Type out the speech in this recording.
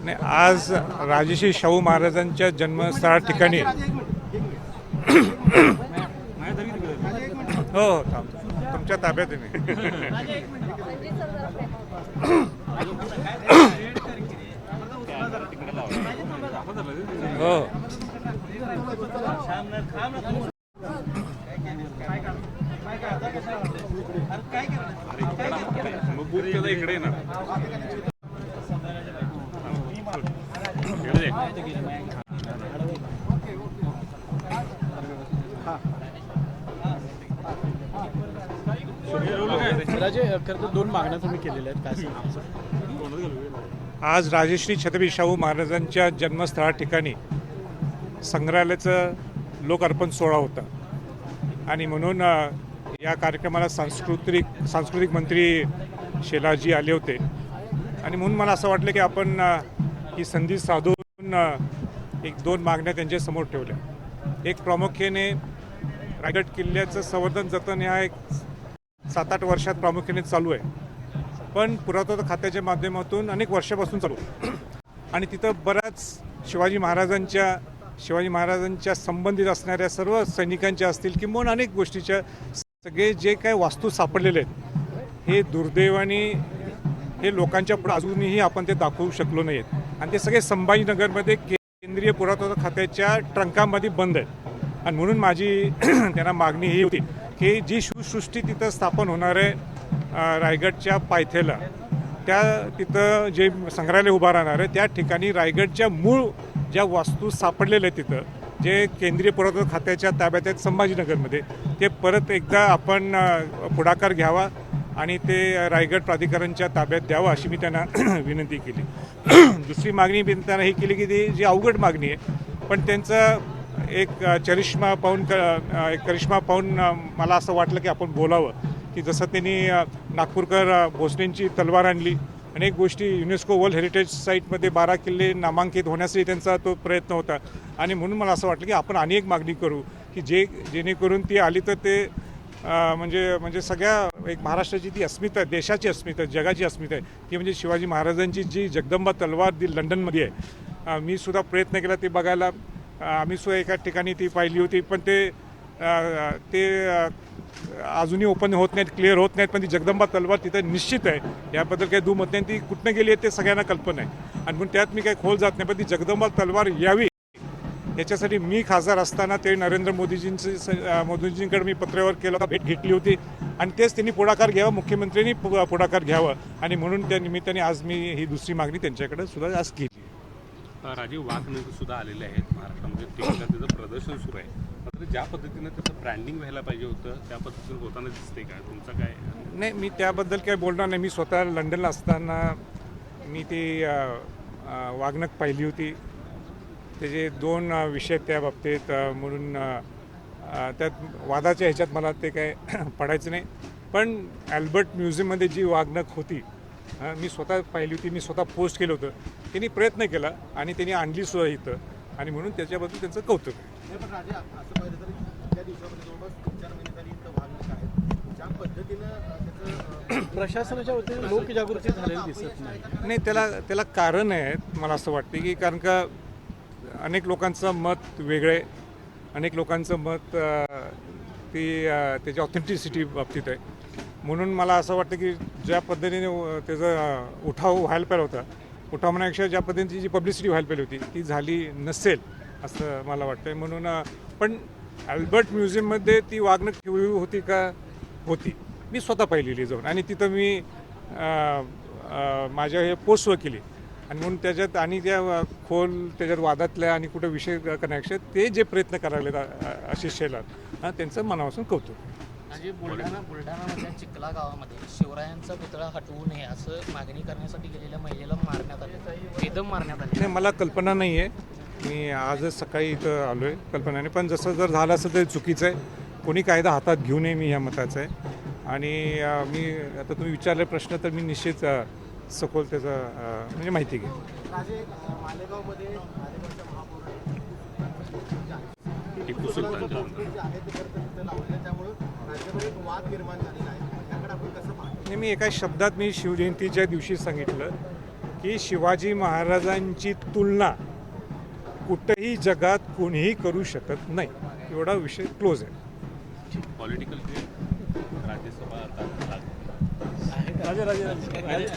नाही, आज राजश्री शाहू महाराजांच्या जन्मस्थळा ठिकाणी हो हो तुमच्या ताब्यात आहे मी. हो इकडे ना राजे खरं तर दोन मागण्या तुम्ही केलेल्या आहेत काय सांगा? आज राजश्री छत्रपती शाहू महाराजांच्या जन्मस्थळा ठिकाणी संग्रहालयाचं लोकार्पण सोहळा होता आणि म्हणून या कार्यक्रमाला सांस्कृतिक मंत्री शेलाजी आले होते आणि म्हणून मला असं वाटलं की आपण ही संधी साधून एक दोन मागण्या त्यांच्या समोर ठेवल्या. एक प्रामुख्याने रायगड किल्ल्याचं संवर्धन जतन हा एक 7-8 वर्षात प्रामुख्याने चालू आहे, पण पुरातत्व खात्याच्या माध्यमातून अनेक वर्षापासून चालू आणि तिथं बऱ्याच शिवाजी महाराजांच्या संबंधित असणाऱ्या सर्व सैनिकांच्या असतील किंवा अनेक गोष्टीच्या सगळे जे काय वास्तू सापडलेले आहेत हे दुर्दैवाने हे लोकांच्या पुढे अजूनही आपण ते दाखवू शकलो नाही आहेत आणि ते सगळे संभाजीनगरमध्ये केंद्रीय पुरातत्व खात्याच्या ट्रंकामध्ये बंद आहेत. आणि म्हणून माझी त्यांना मागणी ही होती की जी शिवसृष्टी तिथं स्थापन होणार आहे रायगडच्या पायथ्याला, त्या तिथं जे संग्रहालय उभा राहणार आहे त्या ठिकाणी रायगडच्या मूळ ज्या वास्तू सापडलेल्या आहेत तिथं जे केंद्रीय पुरातत्व खात्याच्या ताब्यात आहेत संभाजीनगरमध्ये, ते परत एकदा आपण पुढाकार घ्यावा आणि ते रायगड प्राधिकरणच्या ताब्यात द्यावं अशी मी त्यांना विनंती केली. दुसरी मागणी मी त्यांना ही केली की ती जी अवघड मागणी आहे पण त्यांचं एक करिश्मा पाहून मला असं वाटलं की आपण बोलावं की जसं त्यांनी नागपूरकर भोसलेंची तलवार आणली, अनेक गोष्टी युनेस्को वर्ल्ड हेरिटेज साईटमध्ये 12 किल्ले नामांकित होण्यासाठी त्यांचा तो प्रयत्न होता आणि म्हणून मला असं वाटलं की आपण आणि एक मागणी करू की जेणेकरून ती आली तर ते म्हणजे सगळ्या एक महाराष्ट्राची ती अस्मिता, देशाची अस्मिता, जगाची अस्मिता आहे ती म्हणजे शिवाजी महाराजांची जी जगदंबा तलवार ती लंडनमध्ये आहे. मी सुद्धा प्रयत्न केला ते बघायला, आम्ही सुद्धा एका ठिकाणी ती पाहिली होती पण ते अजूनही ओपन होत नाहीत, क्लिअर होत नाहीत, पण ती जगदंबा तलवार तिथं निश्चित आहे याबद्दल काही दुमत नाही. ती कुठनं गेली आहे ते सगळ्यांना कल्पना आहे आणि म्हणून त्यात मी काही खोल जात नाही, पण ती जगदंबा तलवार यावी याच्यासाठी मी खासदार असताना ते नरेंद्र मोदीजींकडे मी पत्रावर केलं होता, भेट घेतली होती आणि तेच त्यांनी पुढाकार घ्यावा, मुख्यमंत्र्यांनी पुढाकार घ्यावा आणि म्हणून त्या निमित्ताने आज मी ही दुसरी मागणी त्यांच्याकडे सुद्धा आज केली. राजीव वाघनगर सुद्धा आलेले आहेत महाराष्ट्रामध्ये, त्याचं प्रदर्शन सुरू आहे, मात्र ज्या पद्धतीनं त्याचं ब्रँडिंग व्हायला पाहिजे होतं त्या पद्धतीनं होताना दिसते का? तुमचं काय? नाही, मी त्याबद्दल काही बोलणार नाही. मी स्वतः लंडनला असताना मी ती वाघनख पाहिली होती, त्याचे 2 विषय त्या बाबतीत म्हणून त्यात वादाच्या ह्याच्यात मला ते काय पडायचं नाही. पण अल्बर्ट म्युझियममध्ये जी वाघनख होती मी स्वतः पाहिली होती, मी स्वतः पोस्ट केलं होतं, त्यांनी प्रयत्न केला आणि त्यांनी आणली सुद्धा इथं आणि म्हणून त्याच्याबद्दल त्यांचं कौतुक आहे. प्रशासनाच्या वतीने लोकजागृती झालेली दिसत नाही. त्याला कारण आहे मला असं वाटते की कारण का अनेक लोकांचं मत वेगळं आहे, अनेक लोकांचं मत त्याच्या ऑथेंटिसिटी बाबतीत आहे. म्हणून मला असं वाटतं की ज्या पद्धतीने त्याचा उठाव व्हायला पाहिजे होता, उठाव म्हणण्यापेक्षा ज्या पद्धतीची जी पब्लिसिटी व्हायला पाहिजे होती ती झाली नसेल असं मला वाटतं. म्हणून पण अल्बर्ट म्युझियममध्ये ती वागणूक ठेवली होती का? होती. मी स्वतः पाहिलेली जाऊन आणि तिथं मी माझ्या हे पोस्टवर केली आणि म्हणून त्याच्यात आणि त्या खोल त्याच्यात वादातल्या आणि कुठं विषय करण्यापेक्षा ते जे प्रयत्न करायला आशिष शेलार त्यांचं मनापासून कौतुक. म्हणजे बुलढाणामधल्या चिखला गावामध्ये शिवरायांचा पुतळा हटवू नये असं मागणी करण्यासाठी गेलेल्या महिलेला मारण्यात आले, बेदम मारण्यात आले. नाही, मला कल्पना नाही आहे. मी आजच सकाळी इथं आलो आहे कल्पनाने, पण जसं जर झालं असं तर चुकीचं आहे. कोणी कायदा हातात घेऊ नये मी ह्या मताचं आहे. आणि मी आता तुम्ही विचारले प्रश्न तर मी निश्चित सखोल त्याचा म्हणजे माहिती घे. मी एका शब्दात मी शिवजयंतीच्या दिवशी सांगितलं की शिवाजी महाराजांची तुलना कुठंही जगात कोणीही करू शकत नाही. एवढा विषय क्लोज आहे. पॉलिटिकल राज्यसभा आता आहे का?